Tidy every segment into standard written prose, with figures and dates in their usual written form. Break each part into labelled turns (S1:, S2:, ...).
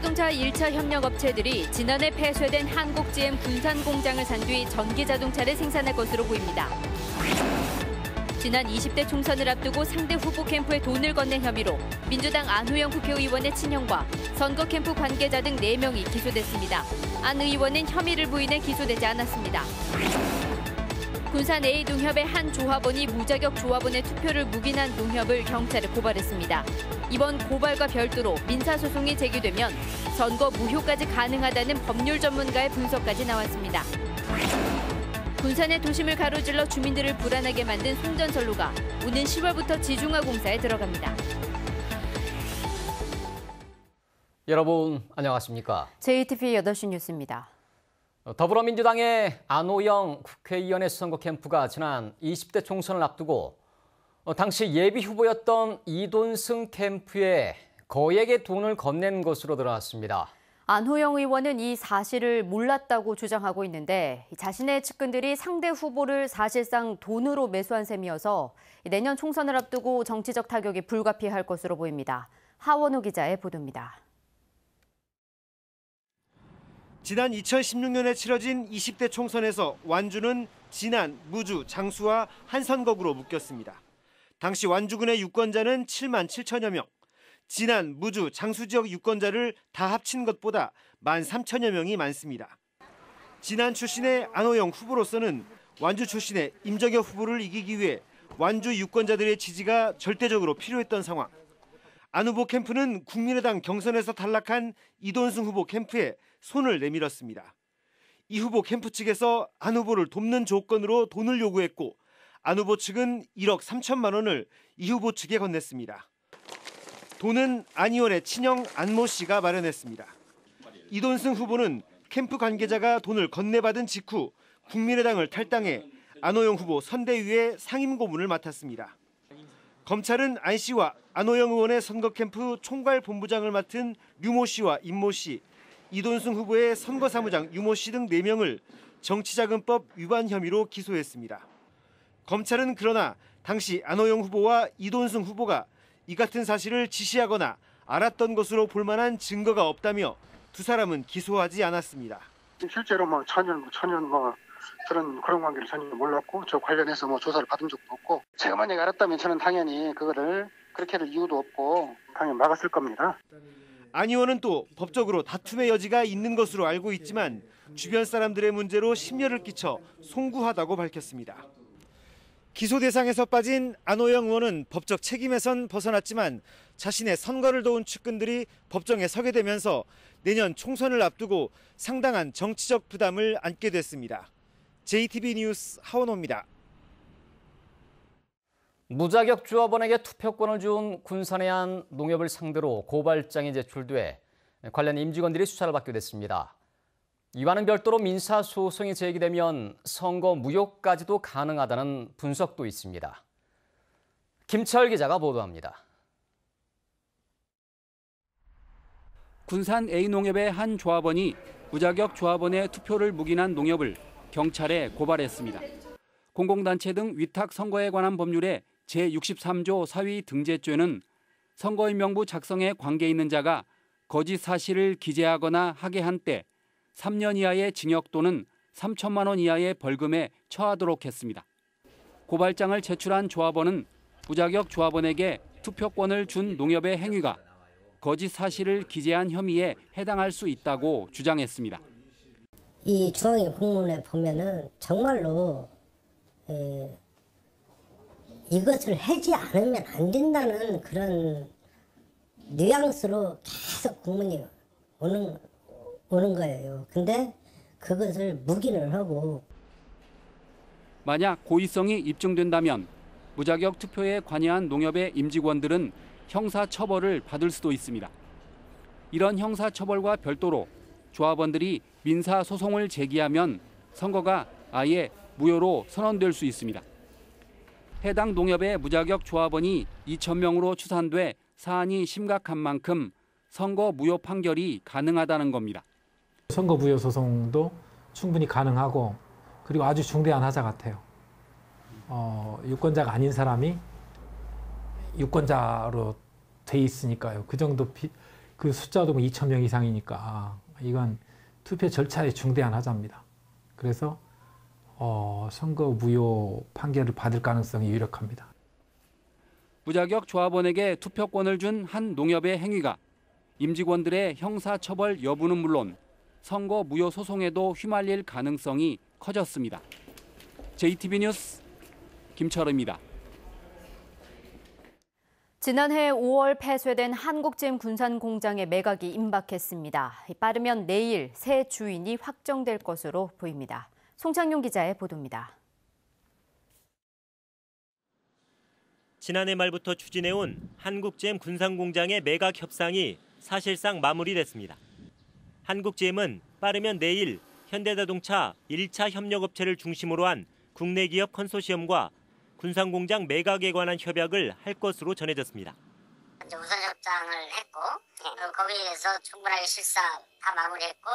S1: 전기자동차 1차 협력업체들이 지난해 폐쇄된 한국 GM 군산 공장을 산 뒤 전기자동차를 생산할 것으로 보입니다. 지난 20대 총선을 앞두고 상대 후보 캠프에 돈을 건넨 혐의로 민주당 안호영 국회의원의 친형과 선거 캠프 관계자 등 4명이 기소됐습니다. 안 의원은 혐의를 부인해 기소되지 않았습니다. 군산 A농협의 한 조합원이 무자격 조합원의 투표를 묵인한 농협을 경찰에 고발했습니다. 이번 고발과 별도로 민사소송이 제기되면 선거 무효까지 가능하다는 법률 전문가의 분석까지 나왔습니다. 군산의 도심을 가로질러 주민들을 불안하게 만든 송전선로가 오는 10월부터 지중화 공사에 들어갑니다.
S2: 여러분 안녕하십니까?
S1: JTBC 8시 뉴스입니다.
S2: 더불어민주당의 안호영 국회의원의 선거 캠프가 지난 20대 총선을 앞두고 당시 예비 후보였던 이돈승 캠프에 거액의 돈을 건넨 것으로 드러났습니다.
S1: 안호영 의원은 이 사실을 몰랐다고 주장하고 있는데 자신의 측근들이 상대 후보를 사실상 돈으로 매수한 셈이어서 내년 총선을 앞두고 정치적 타격이 불가피할 것으로 보입니다. 하원우 기자의 보도입니다.
S3: 지난 2016년에 치러진 20대 총선에서 완주는 진안, 무주, 장수와 한 선거구로 묶였습니다. 당시 완주군의 유권자는 7만 7천여 명, 진안, 무주, 장수 지역 유권자를 다 합친 것보다 1만 3천여 명이 많습니다. 진안 출신의 안호영 후보로서는 완주 출신의 임정혁 후보를 이기기 위해 완주 유권자들의 지지가 절대적으로 필요했던 상황. 안 후보 캠프는 국민의당 경선에서 탈락한 이돈승 후보 캠프에 손을 내밀었습니다. 이 후보 캠프 측에서 안 후보를 돕는 조건으로 돈을 요구했고 안 후보 측은 1억 3천만 원을 이 후보 측에 건넸습니다. 돈은 안 의원의 친형 안모 씨가 마련했습니다. 이돈승 후보는 캠프 관계자가 돈을 건네받은 직후 국민의당을 탈당해 안호영 후보 선대위의 상임고문을 맡았습니다. 검찰은 안 씨와 안호영 의원의 선거 캠프 총괄 본부장을 맡은 류모 씨와 임모 씨, 이돈승 후보의 선거사무장 유모 씨 등 4명을 정치자금법 위반 혐의로 기소했습니다. 검찰은 그러나 당시 안호영 후보와 이돈승 후보가 이 같은 사실을 지시하거나 알았던 것으로 볼 만한 증거가 없다며 두 사람은 기소하지 않았습니다.
S4: 실제로 전혀 그런 관계를 전혀 몰랐고 저 관련해서 조사를 받은 적도 없고 제가 만약에 알았다면 저는 당연히 그거를 그렇게 할 이유도 없고 당연히 막았을 겁니다.
S3: 안 의원은 또 법적으로 다툼의 여지가 있는 것으로 알고 있지만 주변 사람들의 문제로 심려를 끼쳐 송구하다고 밝혔습니다. 기소 대상에서 빠진 안호영 의원은 법적 책임에선 벗어났지만 자신의 선거를 도운 측근들이 법정에 서게 되면서 내년 총선을 앞두고 상당한 정치적 부담을 안게 됐습니다. JTBC 뉴스 하원호입니다.
S2: 무자격 조합원에게 투표권을 준 군산의 한 농협을 상대로 고발장이 제출돼 관련 임직원들이 수사를 받게 됐습니다. 이와는 별도로 민사소송이 제기되면 선거 무효까지도 가능하다는 분석도 있습니다. 김철 기자가 보도합니다.
S5: 군산 A농협의 한 조합원이 무자격 조합원의 투표를 묵인한 농협을 경찰에 고발했습니다. 공공단체 등 위탁 선거에 관한 법률의 제63조 사위 등재죄는 선거인 명부 작성에 관계 있는 자가 거짓 사실을 기재하거나 하게 한 때 3년 이하의 징역 또는 3천만 원 이하의 벌금에 처하도록 했습니다. 고발장을 제출한 조합원은 무자격 조합원에게 투표권을 준 농협의 행위가 거짓 사실을 기재한 혐의에 해당할 수 있다고 주장했습니다.
S6: 이 중앙위 공문에 보면은 정말로 이것을 하지 않으면 안 된다는 그런 뉘앙스로 계속 공문이 오는 거예요. 근데 그것을 묵인을 하고.
S5: 만약 고의성이 입증된다면 무자격 투표에 관여한 농협의 임직원들은 형사처벌을 받을 수도 있습니다. 이런 형사처벌과 별도로 조합원들이 민사소송을 제기하면 선거가 아예 무효로 선언될 수 있습니다. 해당 농협의 무자격 조합원이 2,000명으로 추산돼 사안이 심각한 만큼 선거 무효 판결이 가능하다는 겁니다.
S7: 선거 무효 소송도 충분히 가능하고 그리고 아주 중대한 하자 같아요. 유권자가 아닌 사람이 유권자로 돼 있으니까요. 그 정도 그 숫자도 2,000명 이상이니까 이건 투표 절차의 중대한 하자입니다. 그래서 선거 무효 판결을 받을 가능성이 유력합니다.
S5: 무자격 조합원에게 투표권을 준 한 농협의 행위가 임직원들의 형사처벌 여부는 물론 선거 무효 소송에도 휘말릴 가능성이 커졌습니다. JTB 뉴스 김철우입니다.
S1: 지난해 5월 폐쇄된 한국GM 군산공장의 매각이 임박했습니다. 빠르면 내일 새 주인이 확정될 것으로 보입니다. 송창용 기자의 보도입니다.
S8: 지난해 말부터 추진해온 한국GM 군산공장의 매각 협상이 사실상 마무리됐습니다. 한국GM은 빠르면 내일 현대자동차 1차 협력업체를 중심으로 한 국내 기업 컨소시엄과 군산공장 매각에 관한 협약을 할 것으로 전해졌습니다.
S9: 우선 협상을 했고 거기에서 충분하게 실사 다 마무리했고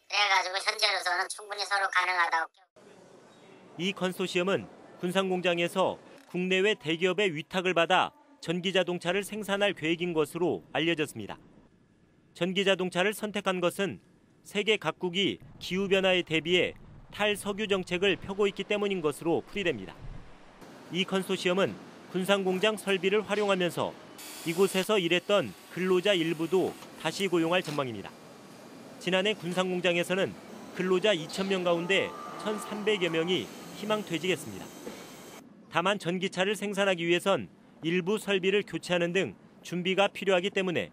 S9: 그래가지고 현재로서는 충분히 서로 가능하다고.
S8: 이 컨소시엄은 군산공장에서 국내외 대기업의 위탁을 받아 전기자동차를 생산할 계획인 것으로 알려졌습니다. 전기자동차를 선택한 것은 세계 각국이 기후변화에 대비해 탈석유 정책을 펴고 있기 때문인 것으로 풀이됩니다. 이 컨소시엄은 군산공장 설비를 활용하면서 이곳에서 일했던 근로자 일부도 다시 고용할 전망입니다. 지난해 군산공장에서는 근로자 2,000명 가운데 1,300여 명이 희망퇴직했습니다. 다만 전기차를 생산하기 위해선 일부 설비를 교체하는 등 준비가 필요하기 때문에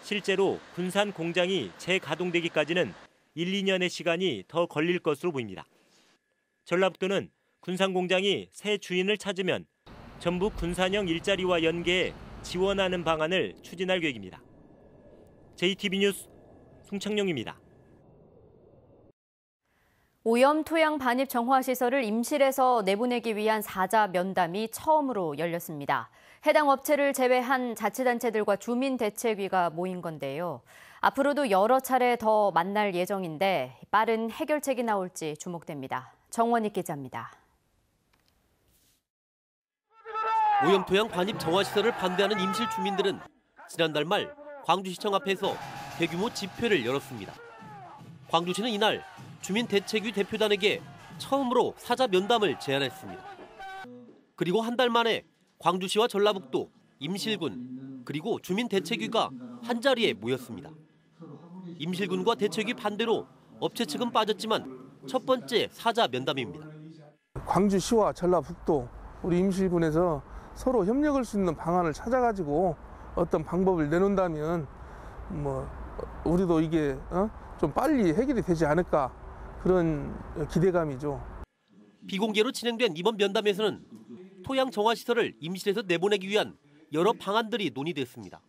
S8: 실제로 군산 공장이 재가동되기까지는 1, 2년의 시간이 더 걸릴 것으로 보입니다. 전라북도는 군산 공장이 새 주인을 찾으면 전북 군산형 일자리와 연계해 지원하는 방안을 추진할 계획입니다. JTB 뉴스 송창용입니다.
S1: 오염 토양 반입 정화 시설을 임실에서 내보내기 위한 사자 면담이 처음으로 열렸습니다. 해당 업체를 제외한 자치단체들과 주민대책위가 모인 건데요. 앞으로도 여러 차례 더 만날 예정인데 빠른 해결책이 나올지 주목됩니다. 정원익 기자입니다.
S10: 오염토양 반입 정화시설을 반대하는 임실 주민들은 지난달 말 광주시청 앞에서 대규모 집회를 열었습니다. 광주시는 이날 주민대책위 대표단에게 처음으로 사자 면담을 제안했습니다. 그리고 한 달 만에 광주시와 전라북도, 임실군, 그리고 주민대책위가 한자리에 모였습니다. 임실군과 대책위 반대로 업체 측은 빠졌지만 첫 번째 사자 면담입니다.
S11: 광주시와 전라북도, 우리 임실군에서 서로 협력할 수 있는 방안을 찾아가지고 어떤 방법을 내놓는다면 우리도 이게 좀 빨리 해결이 되지 않을까 그런 기대감이죠.
S10: 비공개로 진행된 이번 면담에서는 토양 정화 시설을 임실에서 내보내기 위한 여러 방안들이 논의됐습니다.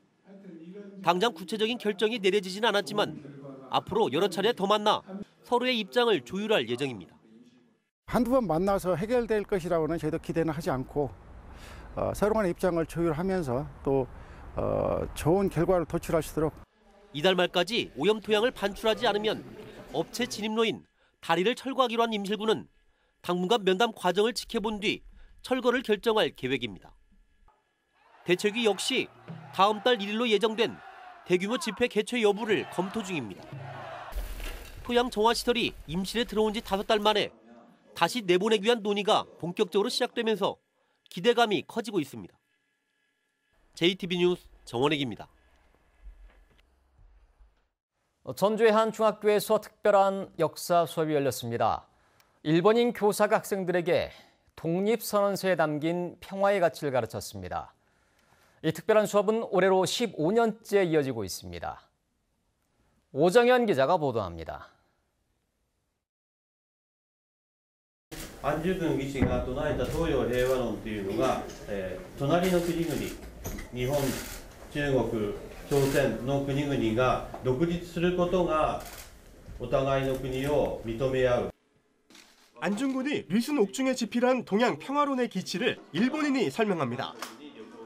S10: 당장 구체적인 결정이 내려지진 않았지만 앞으로 여러 차례 더 만나 서로의 입장을 조율할 예정입니다.
S12: 한두 번 만나서 해결될 것이라고는 저희도 기대는 하지 않고 서로 간의 입장을 조율하면서 또 좋은 결과를 도출할 수 있도록.
S10: 이달 말까지 오염 토양을 반출하지 않으면 업체 진입로인 다리를 철거하기로 한 임실군은 당분간 면담 과정을 지켜본 뒤 철거를 결정할 계획입니다. 대책위 역시 다음 달 1일로 예정된 대규모 집회 개최 여부를 검토 중입니다. 토양 정화 시설이 임실에 들어온 지 5달 만에 다시 내보내기 위한 논의가 본격적으로 시작되면서 기대감이 커지고 있습니다. JTB 뉴스 정원익입니다.
S2: 전주의 한 중학교에서 특별한 역사 수업이 열렸습니다. 일본인 교사가 학생들에게 독립선언서에 담긴 평화의 가치를 가르쳤습니다. 이 특별한 수업은 올해로 15년째 이어지고 있습니다. 오정현 기자가 보도합니다.
S13: 안중근 위치가 唱えた東洋平和論というのが、隣の国々、日本、中国、朝鮮の国々が独立することがお互いの国を認め合う。
S3: 안중근이 류순 옥중에 집필한 동양 평화론의 기치를 일본인이 설명합니다.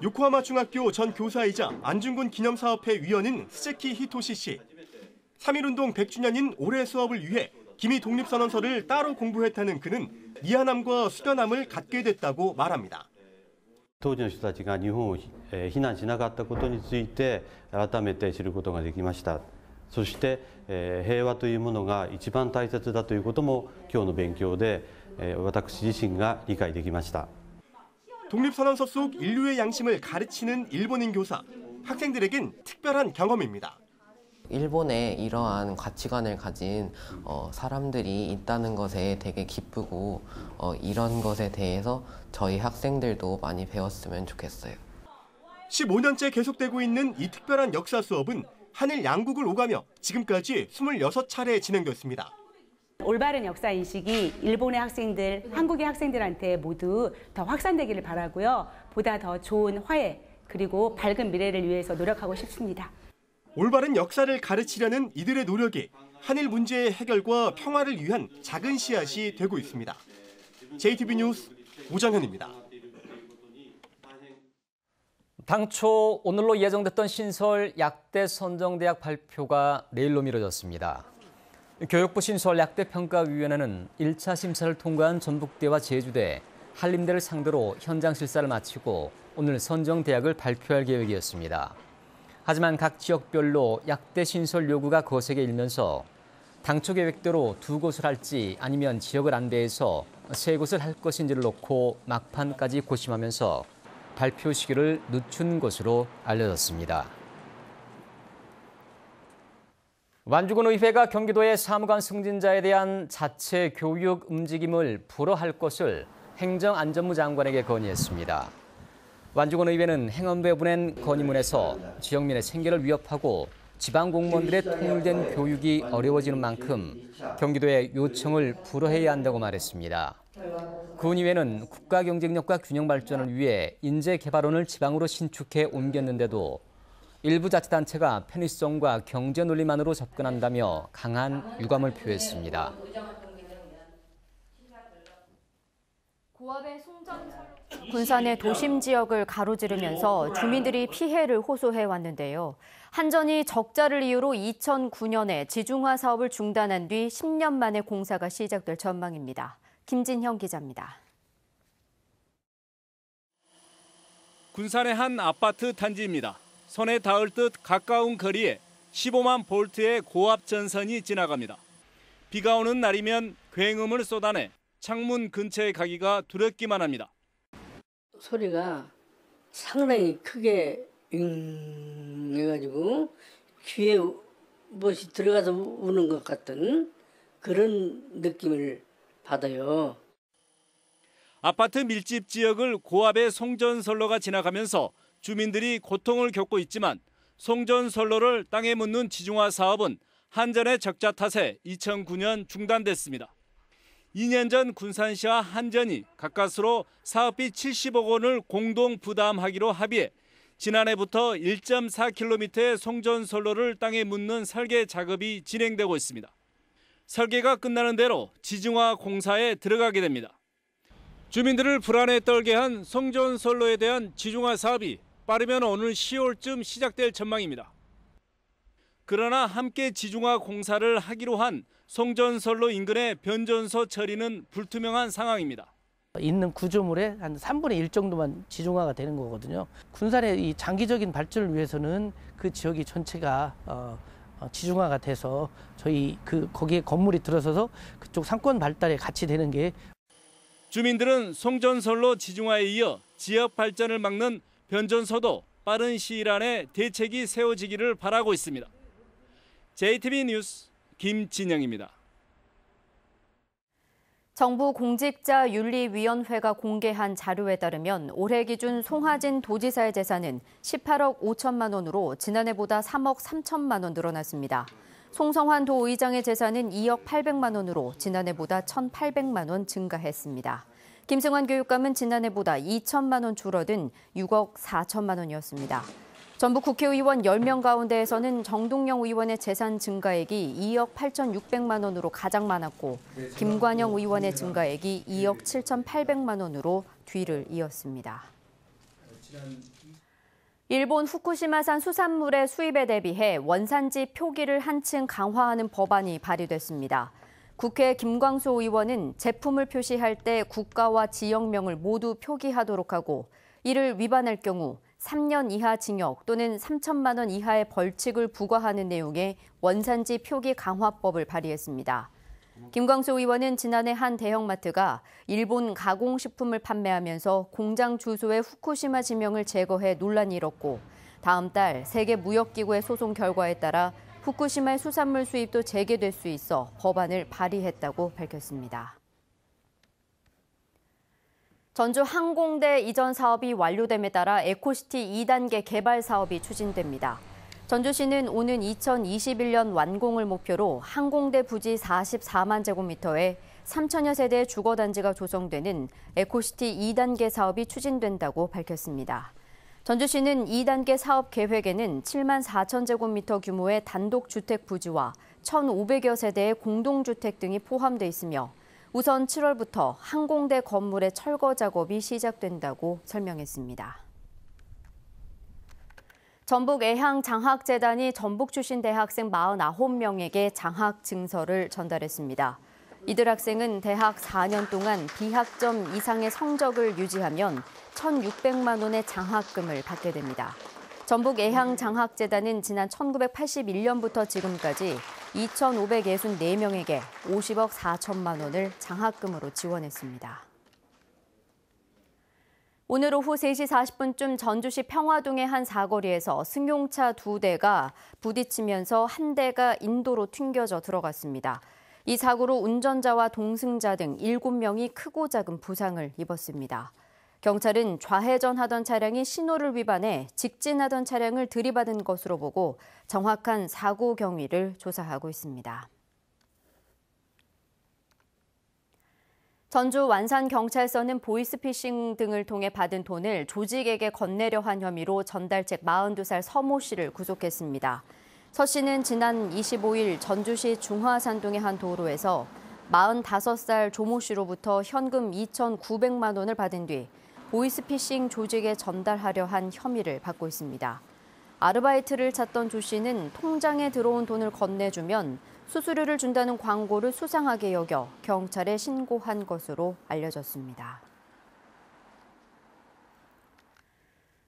S3: 요코하마 중학교 전 교사이자 안중근 기념사업회 위원인 스즈키 히토시 씨. 3.1운동 100주년인 올해 수업을 위해 기미 독립선언서를 따로 공부했다는 그는 미안함과 숙연함을 갖게 됐다고 말합니다.
S13: 当時の人たちが日本を避難しなかったことについて改めて知ることができました。そして平和というものが一番大切だということも今日の勉強で私自身が理解できました。
S14: 독립선언서 속 인류의 양심을 가르치는 일본인 교사. 학생들에겐 특별한 경험입니다.
S15: 일본에 이러한 가치관을 가진 사람들이 있다는 것에 되게 기쁘고 이런 것에 대해서 저희 학생들도 많이 배웠으면 좋겠어요.
S14: 15년째 계속되고 있는 이 특별한 역사 수업은 한일 양국을 오가며 지금까지 26차례 진행됐습니다.
S16: 올바른 역사인식이 일본의 학생들, 한국의 학생들한테 모두 더 확산되기를 바라고요. 보다 더 좋은 화해 그리고 밝은 미래를 위해서 노력하고 싶습니다.
S14: 올바른 역사를 가르치려는 이들의 노력이 한일 문제의 해결과 평화를 위한 작은 씨앗이 되고 있습니다. JTB 뉴스 오정현입니다.
S2: 당초 오늘로 예정됐던 신설 약대 선정대학 발표가 내일로 미뤄졌습니다. 교육부 신설 약대평가위원회는 1차 심사를 통과한 전북대와 제주대, 한림대를 상대로 현장 실사를 마치고 오늘 선정대학을 발표할 계획이었습니다. 하지만 각 지역별로 약대 신설 요구가 거세게 일면서 당초 계획대로 2곳을 할지 아니면 지역을 안배해서 3곳을 할 것인지를 놓고 막판까지 고심하면서 발표 시기를 늦춘 것으로 알려졌습니다. 완주군 의회가 경기도의 사무관 승진자에 대한 자체 교육 움직임을 불허할 것을 행정안전부 장관에게 건의했습니다. 완주군 의회는 행안부에 보낸 건의문에서 지역민의 생계를 위협하고 지방 공무원들의 통일된 교육이 어려워지는 만큼 경기도의 요청을 불허해야 한다고 말했습니다. 군의회는 국가 경쟁력과 균형 발전을 위해 인재개발원을 지방으로 신축해 옮겼는데도 일부 자치단체가 편의성과 경제 논리만으로 접근한다며 강한 유감을 표했습니다.
S1: 군산의 도심 지역을 가로지르면서 주민들이 피해를 호소해왔는데요. 한전이 적자를 이유로 2009년에 지중화 사업을 중단한 뒤 10년 만에 공사가 시작될 전망입니다. 김진형 기자입니다.
S17: 군산의 한 아파트 단지입니다. 손에 닿을 듯 가까운 거리에 15만 볼트의 고압 전선이 지나갑니다. 비가 오는 날이면 굉음을 쏟아내 창문 근처에 가기가 두렵기만 합니다.
S18: 소리가 상당히 크게 해가지고 귀에 무엇이 들어가서 우는 것 같은 그런 느낌을 받아요.
S17: 아파트 밀집 지역을 고압의 송전선로가 지나가면서 주민들이 고통을 겪고 있지만 송전선로를 땅에 묻는 지중화 사업은 한전의 적자 탓에 2009년 중단됐습니다. 2년 전 군산시와 한전이 가까스로 사업비 70억 원을 공동 부담하기로 합의해 지난해부터 1.4km의 송전선로를 땅에 묻는 설계 작업이 진행되고 있습니다. 설계가 끝나는 대로 지중화 공사에 들어가게 됩니다. 주민들을 불안에 떨게 한 송전선로에 대한 지중화 사업이 빠르면 오늘 10월쯤 시작될 전망입니다. 그러나 함께 지중화 공사를 하기로 한 송전선로 인근의 변전소 처리는 불투명한 상황입니다.
S19: 있는 구조물의 한 3분의 1 정도만 지중화가 되는 거거든요. 군산의 이 장기적인 발전을 위해서는 그 지역이 전체가 지중화가 돼서 저희 거기에 건물이 들어서서 그쪽 상권 발달에 같이 되는 게.
S17: 주민들은 송전선로 지중화에 이어 지역 발전을 막는 변전소도 빠른 시일 안에 대책이 세워지기를 바라고 있습니다. JTB 뉴스 김진영입니다.
S1: 정부 공직자윤리위원회가 공개한 자료에 따르면 올해 기준 송하진 도지사의 재산은 18억 5천만 원으로 지난해보다 3억 3천만 원 늘어났습니다. 송성환 도의장의 재산은 2억 800만 원으로 지난해보다 1,800만 원 증가했습니다. 김승환 교육감은 지난해보다 2천만 원 줄어든 6억 4천만 원이었습니다. 전북 국회의원 10명 가운데에서는 정동영 의원의 재산 증가액이 2억 8,600만 원으로 가장 많았고 김관영 의원의 증가액이 2억 7,800만 원으로 뒤를 이었습니다. 일본 후쿠시마산 수산물의 수입에 대비해 원산지 표기를 한층 강화하는 법안이 발의됐습니다. 국회 김광수 의원은 제품을 표시할 때 국가와 지역명을 모두 표기하도록 하고 이를 위반할 경우 3년 이하 징역 또는 3천만 원 이하의 벌칙을 부과하는 내용의 원산지 표기 강화법을 발의했습니다. 김광수 의원은 지난해 한 대형마트가 일본 가공식품을 판매하면서 공장 주소의 후쿠시마 지명을 제거해 논란이 일었고 다음 달 세계무역기구의 소송 결과에 따라 후쿠시마의 수산물 수입도 재개될 수 있어 법안을 발의했다고 밝혔습니다. 전주 항공대 이전 사업이 완료됨에 따라 에코시티 2단계 개발 사업이 추진됩니다. 전주시는 오는 2021년 완공을 목표로 항공대 부지 44만 제곱미터에 3천여 세대의 주거단지가 조성되는 에코시티 2단계 사업이 추진된다고 밝혔습니다. 전주시는 2단계 사업 계획에는 7만 4천 제곱미터 규모의 단독주택 부지와 1,500여 세대의 공동주택 등이 포함돼 있으며 우선 7월부터 항공대 건물의 철거 작업이 시작된다고 설명했습니다. 전북애향장학재단이 전북 출신 대학생 49명에게 장학 증서를 전달했습니다. 이들 학생은 대학 4년 동안 B학점 이상의 성적을 유지하면 1,600만 원의 장학금을 받게 됩니다. 전북애향장학재단은 지난 1981년부터 지금까지 2,564명에게 50억 4천만 원을 장학금으로 지원했습니다. 오늘 오후 3시 40분쯤 전주시 평화동의 한 사거리에서 승용차 2대가 부딪히면서 한 대가 인도로 튕겨져 들어갔습니다. 이 사고로 운전자와 동승자 등 7명이 크고 작은 부상을 입었습니다. 경찰은 좌회전하던 차량이 신호를 위반해 직진하던 차량을 들이받은 것으로 보고 정확한 사고 경위를 조사하고 있습니다. 전주 완산경찰서는 보이스피싱 등을 통해 받은 돈을 조직에게 건네려 한 혐의로 전달책 42살 서모 씨를 구속했습니다. 서 씨는 지난 25일 전주시 중화산동의 한 도로에서 45살 조모 씨로부터 현금 2,900만 원을 받은 뒤 보이스피싱 조직에 전달하려 한 혐의를 받고 있습니다. 아르바이트를 찾던 조 씨는 통장에 들어온 돈을 건네주면 수수료를 준다는 광고를 수상하게 여겨 경찰에 신고한 것으로 알려졌습니다.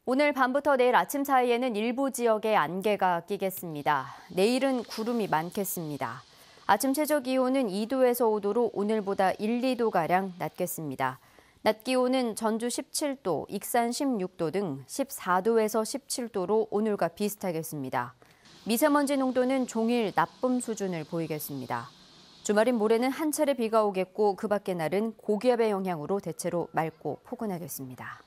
S1: 오늘 밤부터 내일 아침 사이에는 일부 지역에 안개가 끼겠습니다. 내일은 구름이 많겠습니다. 아침 최저 기온은 2도에서 5도로 오늘보다 1, 2도가량 낮겠습니다. 낮 기온은 전주 17도, 익산 16도 등 14도에서 17도로 오늘과 비슷하겠습니다. 미세먼지 농도는 종일 나쁨 수준을 보이겠습니다. 주말인 모레는 한 차례 비가 오겠고 그 밖의 날은 고기압의 영향으로 대체로 맑고 포근하겠습니다.